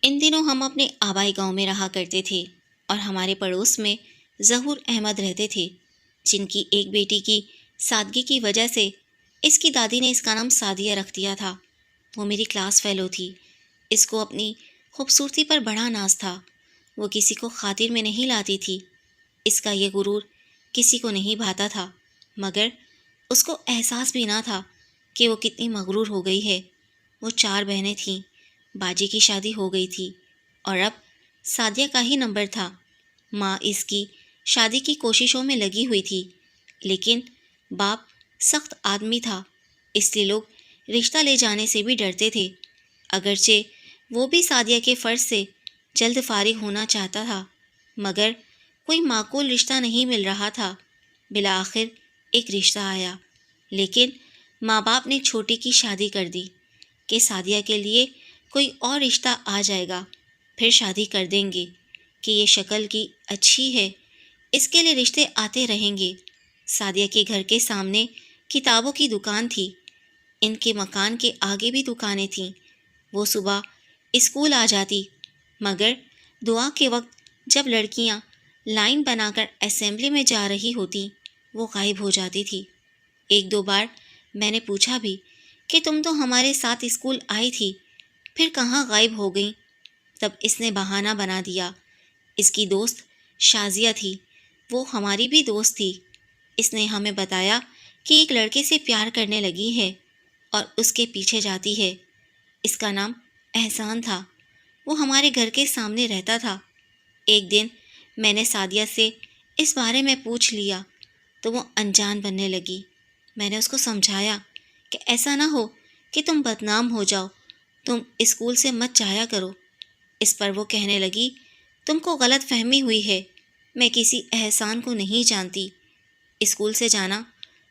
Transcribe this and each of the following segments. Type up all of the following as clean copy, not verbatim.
ان دنوں ہم اپنے آبائی گاؤں میں رہا کرتے تھے اور ہمارے پڑوس میں ظہور احمد رہتے تھے، جن کی ایک بیٹی کی سادگی کی وجہ سے اس کی دادی نے اس کا نام سعدیہ رکھ دیا تھا۔ وہ میری کلاس فیلو تھی۔ اس کو اپنی خوبصورتی پر بڑا ناز تھا۔ وہ کسی کو خاطر میں نہیں لاتی تھی۔ اس کا یہ غرور کسی کو نہیں بھاتا تھا، مگر اس کو احساس بھی نہ تھا کہ وہ کتنی مغرور ہو گئی ہے۔ وہ 4 بہنیں تھیں۔ باجی کی شادی ہو گئی تھی اور اب سعدیہ کا ہی نمبر تھا۔ ماں اس کی شادی کی کوششوں میں لگی ہوئی تھی، لیکن باپ سخت آدمی تھا، اس لیے لوگ رشتہ لے جانے سے بھی ڈرتے تھے۔ اگرچہ وہ بھی سعدیہ کے فرض سے جلد فارغ ہونا چاہتا تھا، مگر کوئی معقول رشتہ نہیں مل رہا تھا۔ بالآخر ایک رشتہ آیا، لیکن ماں باپ نے چھوٹی کی شادی کر دی کہ سعدیہ کے لیے کوئی اور رشتہ آ جائے گا، پھر شادی کر دیں گے کہ یہ شکل کی اچھی ہے، اس کے لیے رشتے آتے رہیں گے۔ سعدیہ کے گھر کے سامنے کتابوں کی دکان تھی۔ ان کے مکان کے آگے بھی دکانیں تھیں۔ وہ صبح اسکول آ جاتی، مگر دعا کے وقت جب لڑکیاں لائن بنا کر اسمبلی میں جا رہی ہوتی، وہ غائب ہو جاتی تھی۔ 1-2 بار میں نے پوچھا بھی کہ تم تو ہمارے ساتھ اسکول آئی تھی، پھر کہاں غائب ہو گئیں؟ تب اس نے بہانہ بنا دیا، اس کی دوست شازیہ تھی، وہ ہماری بھی دوست تھی۔ اس نے ہمیں بتایا کہ ایک لڑکے سے پیار کرنے لگی ہے اور اس کے پیچھے جاتی ہے۔ اس کا نام احسان تھا، وہ ہمارے گھر کے سامنے رہتا تھا۔ ایک دن میں نے سعدیہ سے اس بارے میں پوچھ لیا تو وہ انجان بننے لگی۔ میں نے اس کو سمجھایا کہ ایسا نہ ہو کہ تم بدنام ہو جاؤ، تم اسکول سے مت جایا کرو۔ اس پر وہ کہنے لگی، تم کو غلط فہمی ہوئی ہے، میں کسی احسان کو نہیں جانتی، اسکول سے جانا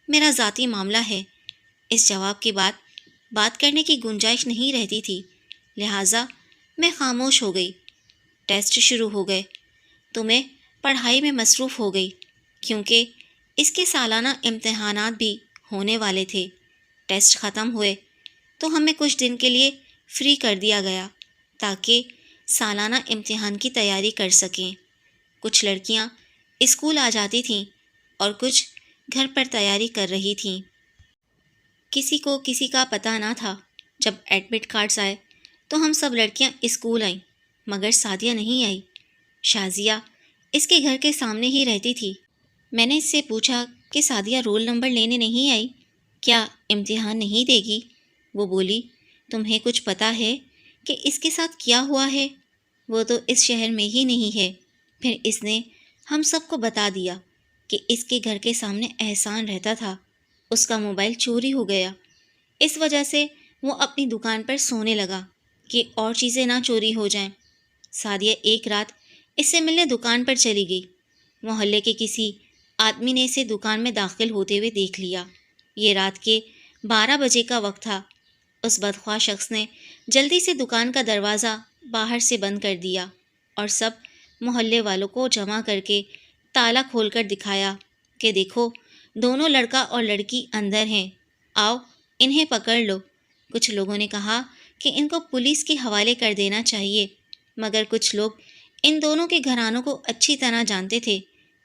میرا ذاتی معاملہ ہے۔ اس جواب کے بعد بات کرنے کی گنجائش نہیں رہتی تھی، لہٰذا میں خاموش ہو گئی۔ ٹیسٹ شروع ہو گئے تو میں پڑھائی میں مصروف ہو گئی، کیونکہ اس کے سالانہ امتحانات بھی ہونے والے تھے۔ ٹیسٹ ختم ہوئے تو ہمیں کچھ دن کے لیے فری کر دیا گیا تاکہ سالانہ امتحان کی تیاری کر سکیں۔ کچھ لڑکیاں اسکول آ جاتی تھیں اور کچھ گھر پر تیاری کر رہی تھیں۔ کسی کو کسی کا پتہ نہ تھا۔ جب ایڈمٹ کارڈز آئے تو ہم سب لڑکیاں اسکول آئیں، مگر سعدیہ نہیں آئی۔ شازیہ اس کے گھر کے سامنے ہی رہتی تھی۔ میں نے اس سے پوچھا کہ سعدیہ رول نمبر لینے نہیں آئی، کیا امتحان نہیں دے گی؟ وہ بولی، تمہیں کچھ پتہ ہے کہ اس کے ساتھ کیا ہوا ہے؟ وہ تو اس شہر میں ہی نہیں ہے۔ پھر اس نے ہم سب کو بتا دیا کہ اس کے گھر کے سامنے احسان رہتا تھا، اس کا موبائل چوری ہو گیا، اس وجہ سے وہ اپنی دکان پر سونے لگا کہ اور چیزیں نہ چوری ہو جائیں۔ سعدیہ ایک رات اس سے ملنے دکان پر چلی گئی۔ محلے کے کسی آدمی نے اسے دکان میں داخل ہوتے ہوئے دیکھ لیا۔ یہ رات کے 12 بجے کا وقت تھا۔ اس بدخواہ شخص نے جلدی سے دکان کا دروازہ باہر سے بند کر دیا اور سب محلے والوں کو جمع کر کے تالا کھول کر دکھایا کہ دیکھو، دونوں لڑکا اور لڑکی اندر ہیں، آؤ انہیں پکڑ لو۔ کچھ لوگوں نے کہا کہ ان کو پولیس کے حوالے کر دینا چاہیے، مگر کچھ لوگ ان دونوں کے گھرانوں کو اچھی طرح جانتے تھے،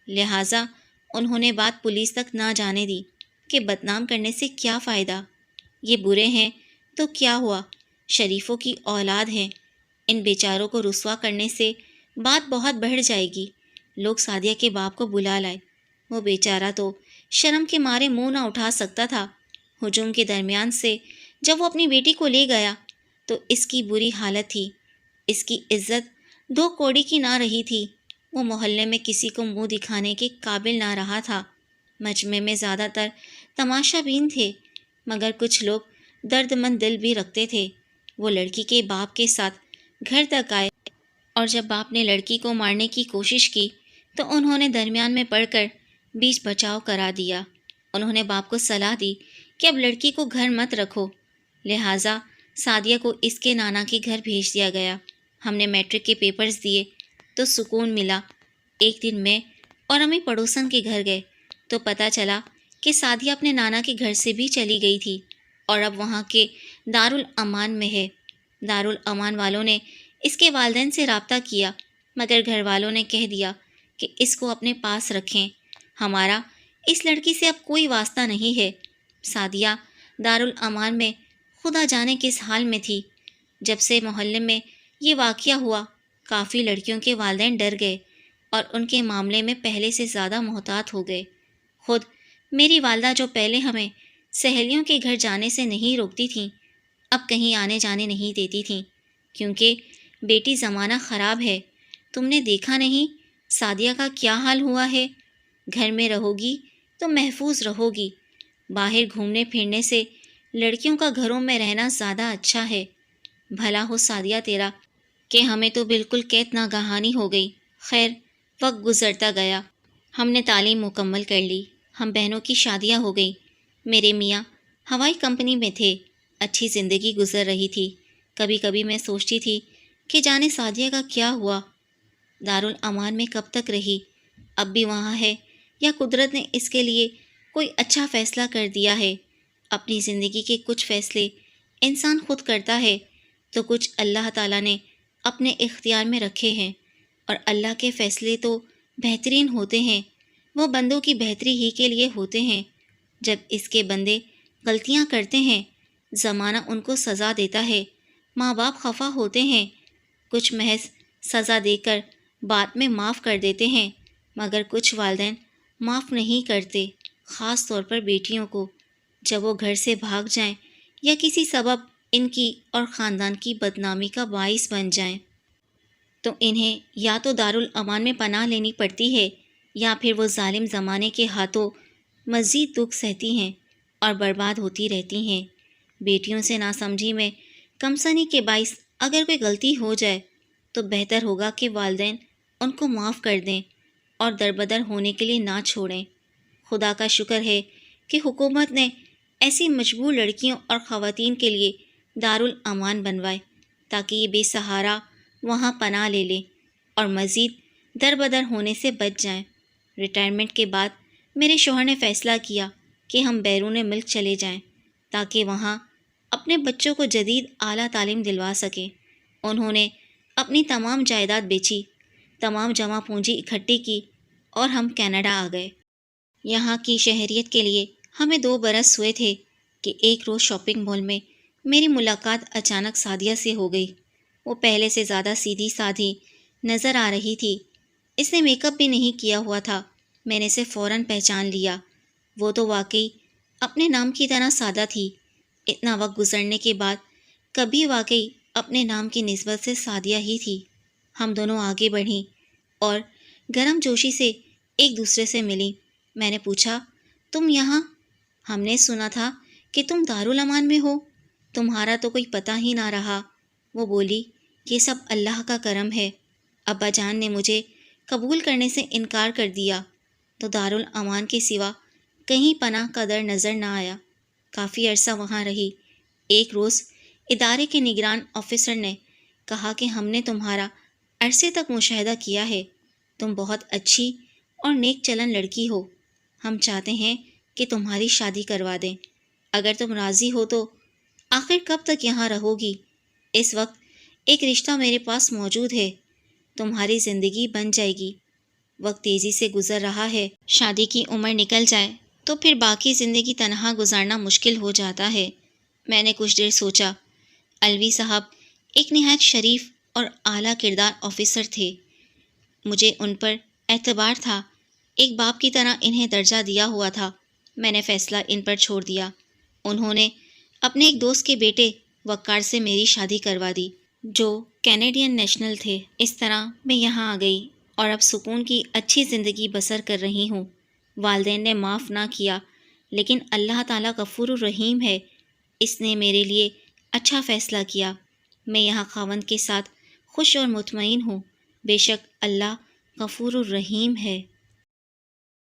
لہٰذا انہوں نے بات پولیس تک نہ جانے دی کہ بدنام کرنے سے کیا فائدہ، یہ برے ہیں تو کیا ہوا، شریفوں کی اولاد ہیں، ان بیچاروں کو رسوا کرنے سے بات بہت بڑھ جائے گی۔ لوگ سعدیہ کے باپ کو بلا لائے، وہ بیچارہ تو شرم کے مارے منہ نہ اٹھا سکتا تھا۔ ہجوم کے درمیان سے جب وہ اپنی بیٹی کو لے گیا تو اس کی بری حالت تھی، اس کی عزت 2 کوڑی کی نہ رہی تھی، وہ محلے میں کسی کو منہ دکھانے کے قابل نہ رہا تھا۔ مجمع میں زیادہ تر تماشا بین تھے، مگر کچھ لوگ درد مند دل بھی رکھتے تھے۔ وہ لڑکی کے باپ کے ساتھ گھر تک آئے اور جب باپ نے لڑکی کو مارنے کی کوشش کی تو انہوں نے درمیان میں پڑھ کر بیچ بچاؤ کرا دیا۔ انہوں نے باپ کو صلاح دی کہ اب لڑکی کو گھر مت رکھو، لہٰذا سعدیہ کو اس کے نانا کے گھر بھیج دیا گیا۔ ہم نے میٹرک کے پیپرز دیے تو سکون ملا۔ ایک دن میں اور امی پڑوسن کے گھر گئے تو پتہ چلا کہ سعدیہ اپنے نانا کے گھر سے بھی چلی گئی تھی اور اب وہاں کے دارالامان میں ہے۔ دارالامان والوں نے اس کے والدین سے رابطہ کیا، مگر گھر والوں نے کہہ دیا کہ اس کو اپنے پاس رکھیں، ہمارا اس لڑکی سے اب کوئی واسطہ نہیں ہے۔ سعدیہ دارالامان میں خدا جانے کس حال میں تھی۔ جب سے محلے میں یہ واقعہ ہوا، کافی لڑکیوں کے والدین ڈر گئے اور ان کے معاملے میں پہلے سے زیادہ محتاط ہو گئے۔ خود میری والدہ جو پہلے ہمیں سہیلیوں کے گھر جانے سے نہیں روکتی تھیں، اب کہیں آنے جانے نہیں دیتی تھیں، کیونکہ بیٹی زمانہ خراب ہے، تم نے دیکھا نہیں سعدیہ کا کیا حال ہوا ہے۔ گھر میں رہو گی تو محفوظ رہو گی، باہر گھومنے پھرنے سے لڑکیوں کا گھروں میں رہنا زیادہ اچھا ہے۔ بھلا ہو سعدیہ تیرا کہ ہمیں تو بالکل قید ناگہانی ہو گئی۔ خیر، وقت گزرتا گیا، ہم نے تعلیم مکمل کر لی، ہم بہنوں کی شادیاں ہو گئیں۔ میرے میاں ہوائی کمپنی میں تھے، اچھی زندگی گزر رہی تھی۔ کبھی کبھی میں سوچتی تھی کہ جانے سعدیہ کا کیا ہوا، دارالامان میں کب تک رہی، اب بھی وہاں ہے یا قدرت نے اس کے لیے کوئی اچھا فیصلہ کر دیا ہے۔ اپنی زندگی کے کچھ فیصلے انسان خود کرتا ہے تو کچھ اللہ تعالیٰ نے اپنے اختیار میں رکھے ہیں، اور اللہ کے فیصلے تو بہترین ہوتے ہیں، وہ بندوں کی بہتری ہی کے لیے ہوتے ہیں۔ جب اس کے بندے غلطیاں کرتے ہیں، زمانہ ان کو سزا دیتا ہے، ماں باپ خفا ہوتے ہیں، کچھ محض سزا دے کر بعد میں معاف کر دیتے ہیں، مگر کچھ والدین معاف نہیں کرتے، خاص طور پر بیٹیوں کو۔ جب وہ گھر سے بھاگ جائیں یا کسی سبب ان کی اور خاندان کی بدنامی کا باعث بن جائیں تو انہیں یا تو دارالامان میں پناہ لینی پڑتی ہے یا پھر وہ ظالم زمانے کے ہاتھوں مزید دکھ سہتی ہیں اور برباد ہوتی رہتی ہیں۔ بیٹیوں سے ناسمجھی میں کمسنی کے باعث اگر کوئی غلطی ہو جائے تو بہتر ہوگا کہ والدین ان کو معاف کر دیں اور دربدر ہونے کے لیے نہ چھوڑیں۔ خدا کا شکر ہے کہ حکومت نے ایسی مجبور لڑکیوں اور خواتین کے لیے دارالامان بنوائے تاکہ یہ بے سہارا وہاں پناہ لے لیں اور مزید دربدر ہونے سے بچ جائیں۔ ریٹائرمنٹ کے بعد میرے شوہر نے فیصلہ کیا کہ ہم بیرون ملک چلے جائیں تاکہ وہاں اپنے بچوں کو جدید اعلیٰ تعلیم دلوا سکیں۔ انہوں نے اپنی تمام جائیداد بیچی، تمام جمع پونجی اکٹھی کی اور ہم کینیڈا آ گئے۔ یہاں کی شہریت کے لیے ہمیں 2 برس ہوئے تھے کہ ایک روز شاپنگ مال میں میری ملاقات اچانک سعدیہ سے ہو گئی۔ وہ پہلے سے زیادہ سیدھی سادھی نظر آ رہی تھی، اس نے میک اپ بھی نہیں کیا ہوا تھا۔ میں نے اسے فوراً پہچان لیا، وہ تو واقعی اپنے نام کی طرح سادہ تھی۔ اتنا وقت گزرنے کے بعد کبھی واقعی اپنے نام کی نسبت سے سعدیہ ہی تھی۔ ہم دونوں آگے بڑھیں اور گرم جوشی سے ایک دوسرے سے ملیں۔ میں نے پوچھا، تم یہاں؟ ہم نے سنا تھا کہ تم دارالامان میں ہو، تمہارا تو کوئی پتہ ہی نہ رہا۔ وہ بولی، یہ سب اللہ کا کرم ہے، ابا جان نے مجھے قبول کرنے سے انکار کر دیا تو دارالامان کے سوا کہیں پناہ کا در نظر نہ آیا۔ کافی عرصہ وہاں رہی۔ ایک روز ادارے کے نگران آفیسر نے کہا کہ ہم نے تمہارا عرصے تک مشاہدہ کیا ہے، تم بہت اچھی اور نیک چلن لڑکی ہو، ہم چاہتے ہیں کہ تمہاری شادی کروا دیں، اگر تم راضی ہو تو۔ آخر کب تک یہاں رہو گی؟ اس وقت ایک رشتہ میرے پاس موجود ہے، تمہاری زندگی بن جائے گی۔ وقت تیزی سے گزر رہا ہے، شادی کی عمر نکل جائے تو پھر باقی زندگی تنہا گزارنا مشکل ہو جاتا ہے۔ میں نے کچھ دیر سوچا۔ الوی صاحب ایک نہایت شریف اور اعلیٰ کردار آفیسر تھے، مجھے ان پر اعتبار تھا، ایک باپ کی طرح انہیں درجہ دیا ہوا تھا۔ میں نے فیصلہ ان پر چھوڑ دیا۔ انہوں نے اپنے ایک دوست کے بیٹے وقار سے میری شادی کروا دی جو کینیڈین نیشنل تھے۔ اس طرح میں یہاں آ گئی اور اب سکون کی اچھی زندگی بسر کر رہی ہوں۔ والدین نے معاف نہ کیا، لیکن اللہ تعالیٰ غفور الرحیم ہے، اس نے میرے لیے اچھا فیصلہ کیا۔ میں یہاں خاوند کے ساتھ خوش اور مطمئن ہوں، بے شک اللہ غفور الرحیم ہے۔